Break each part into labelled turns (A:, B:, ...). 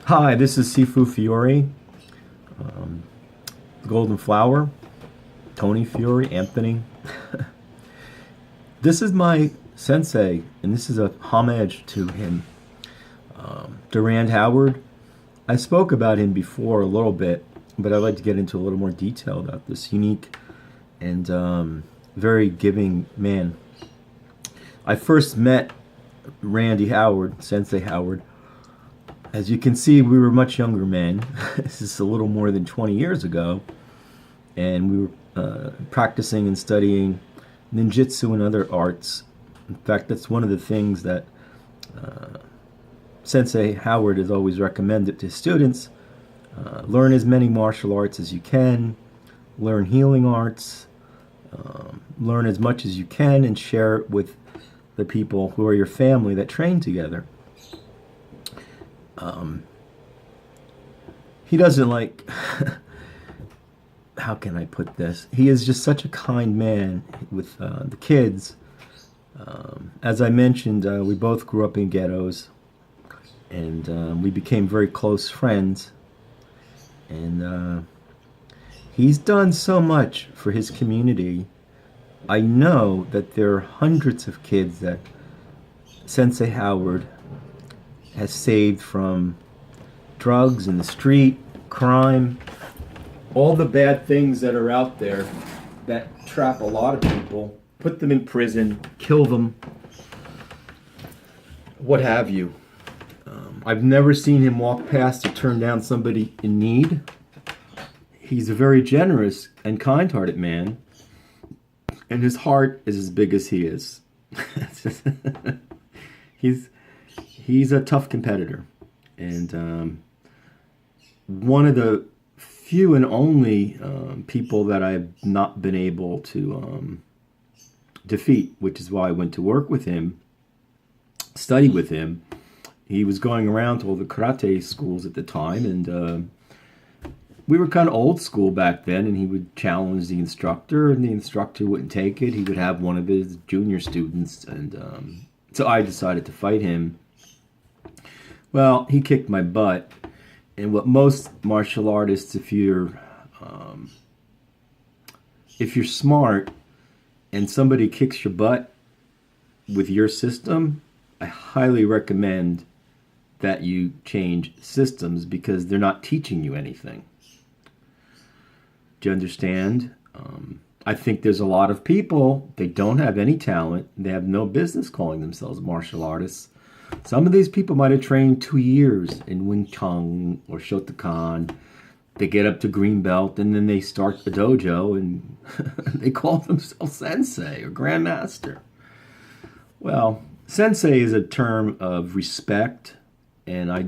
A: Hi, this is Sifu Fiore, Golden Flower, Tony Fiore, Anthony. This is my sensei, and this is a homage to him. Durand Howard. I spoke about him before a little bit, but I'd like to get into a little more detail about this unique and very giving man. I first met Randy Howard, Sensei Howard. As you can see, we were much younger men. This is a little more than 20 years ago. And we were practicing and studying ninjutsu and other arts. In fact, that's one of the things that Sensei Howard has always recommended to students. Learn as many martial arts as you can. Learn healing arts. Learn as much as you can and share it with the people who are your family that train together. He doesn't like, how can I put this? He is just such a kind man with the kids. As I mentioned, we both grew up in ghettos, and we became very close friends. And he's done so much for his community. I know that there are hundreds of kids that Sensei Howard has saved from drugs in the street, crime, all the bad things that are out there that trap a lot of people, put them in prison, kill them, what have you. I've never seen him walk past or turn down somebody in need. He's a very generous and kind-hearted man, and his heart is as big as he is. He's a tough competitor, and one of the few and only people that I've not been able to defeat, which is why I went to work with him, study with him. He was going around to all the karate schools at the time, and we were kind of old school back then, and he would challenge the instructor, and the instructor wouldn't take it. He would have one of his junior students, and so I decided to fight him. Well, he kicked my butt, and what most martial artists, if you're smart and somebody kicks your butt with your system, I highly recommend that you change systems because they're not teaching you anything. Do you understand? I think there's a lot of people, they don't have any talent, they have no business calling themselves martial artists. Some of these people might have trained 2 years in Wing Chun or Shotokan. They get up to green belt and then they start the dojo and they call themselves sensei or grandmaster. Well, sensei is a term of respect, and I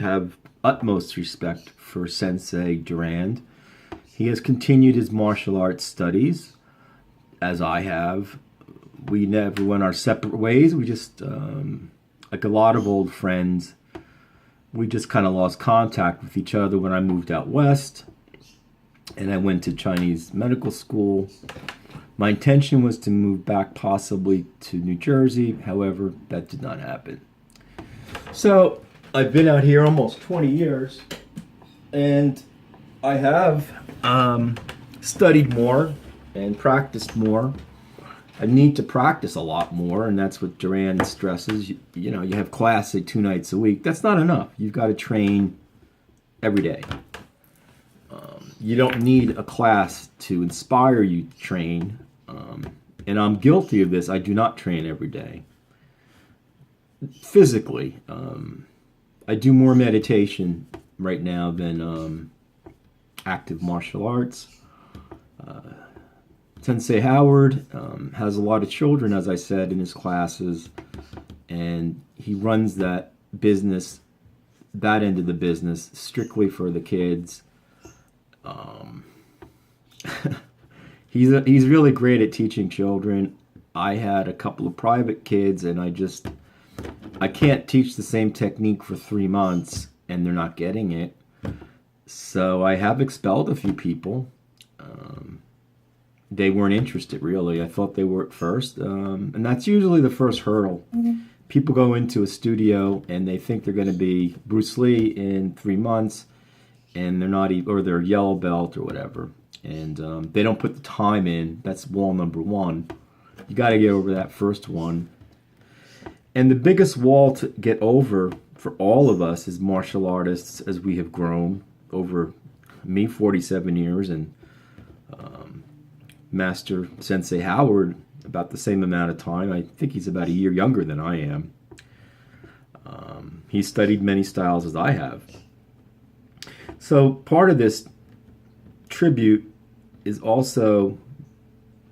A: have utmost respect for Sensei Durand. He has continued his martial arts studies, as I have. We never went our separate ways. We just, like a lot of old friends, we just kind of lost contact with each other when I moved out west and I went to Chinese medical school. My intention was to move back possibly to New Jersey. However, that did not happen. So I've been out here almost 20 years, and I have studied more and practiced more. I need to practice a lot more, and that's what Durand stresses. You know, you have class, say, 2 nights a week. That's not enough. You've got to train every day. You don't need a class to inspire you to train. And I'm guilty of this. I do not train every day. Physically, I do more meditation right now than active martial arts. Sensei Howard has a lot of children, as I said, in his classes, and he runs that business, that end of the business, strictly for the kids. He's really great at teaching children. I had a couple of private kids, and I can't teach the same technique for 3 months, and they're not getting it. So I have expelled a few people. They weren't interested, really. I thought they were at first. And that's usually the first hurdle. People go into a studio and they think they're going to be Bruce Lee in 3 months, and they're not, or they're yellow belt or whatever, and they don't put the time in. That's wall number one. You got to get over that first one. And the biggest wall to get over for all of us as martial artists, as we have grown over me 47 years and Master Sensei Howard about the same amount of time. I think he's about a year younger than I am. He studied many styles as I have. So part of this tribute is also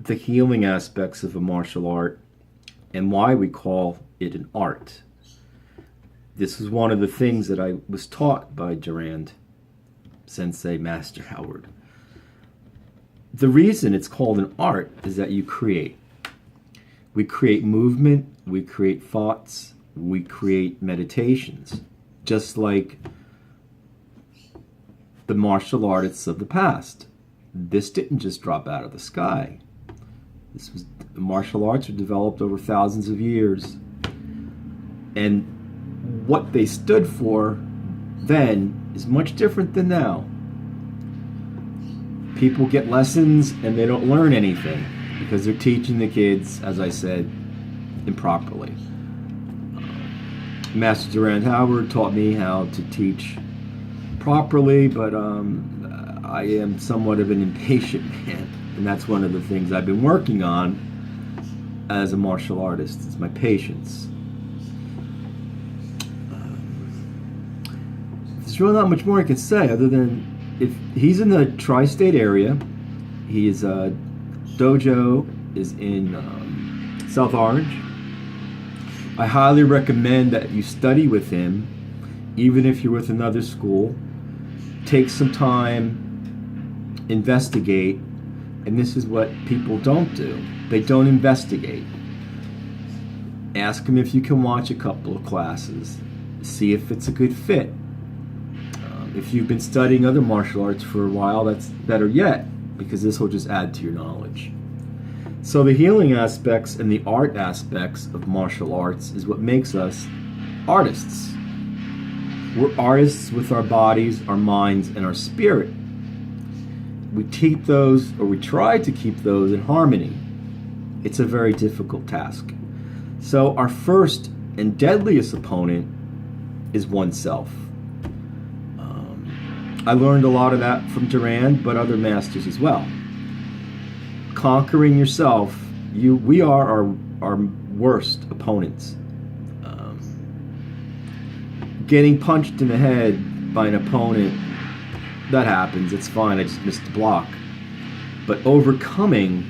A: the healing aspects of a martial art and why we call it an art. This is one of the things that I was taught by Durand Sensei Master Howard. The reason it's called an art is that you create. We create movement, we create thoughts, we create meditations, just like the martial artists of the past. This didn't just drop out of the sky. The martial arts were developed over thousands of years. And what they stood for then is much different than now. People get lessons and they don't learn anything because they're teaching the kids, as I said, improperly. Master Durand Howard taught me how to teach properly, but I am somewhat of an impatient man, and that's one of the things I've been working on as a martial artist, is my patience. There's really not much more I can say other than if he's in the tri-state area, his dojo is in South Orange. I highly recommend that you study with him, even if you're with another school. Take some time, investigate, and this is what people don't do. They don't investigate. Ask him if you can watch a couple of classes. See if it's a good fit. If you've been studying other martial arts for a while, that's better yet, because this will just add to your knowledge. So the healing aspects and the art aspects of martial arts is what makes us artists. We're artists with our bodies, our minds, and our spirit. We keep those, or we try to keep those in harmony. It's a very difficult task. So our first and deadliest opponent is oneself. I learned a lot of that from Durand, but other masters as well. Conquering yourself, we are our worst opponents. Getting punched in the head by an opponent, that happens, it's fine, I just missed the block. But overcoming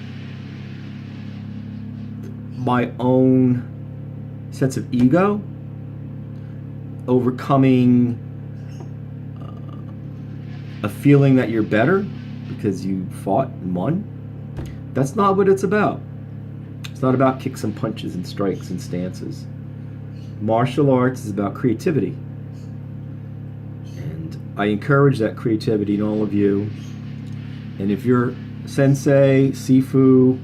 A: my own sense of ego, overcoming a feeling that you're better because you fought and won, that's not what it's about. It's not about kicks and punches and strikes and stances. Martial arts is about creativity. And I encourage that creativity in all of you. And if your sensei, sifu,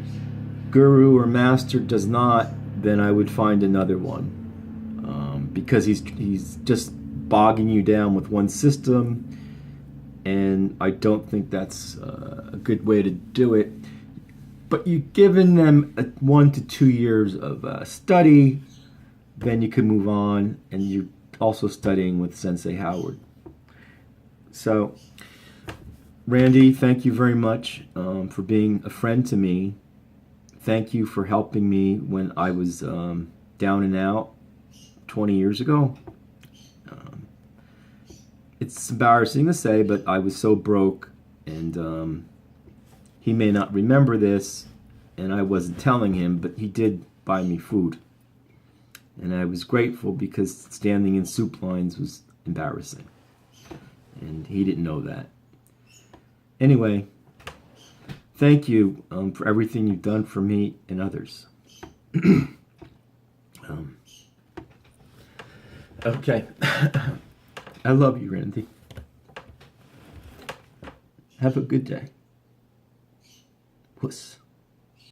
A: guru, or master does not, then I would find another one. Because he's just bogging you down with one system, and I don't think that's a good way to do it. But you've given them 1 to 2 years of study, then you can move on, and you're also studying with Sensei Howard. So, Randy, thank you very much for being a friend to me. Thank you for helping me when I was down and out 20 years ago. It's embarrassing to say, but I was so broke, and he may not remember this, and I wasn't telling him, but he did buy me food. And I was grateful because standing in soup lines was embarrassing. And he didn't know that. Anyway, thank you for everything you've done for me and others. Okay. I love you, Randy. Have a good day. Puss.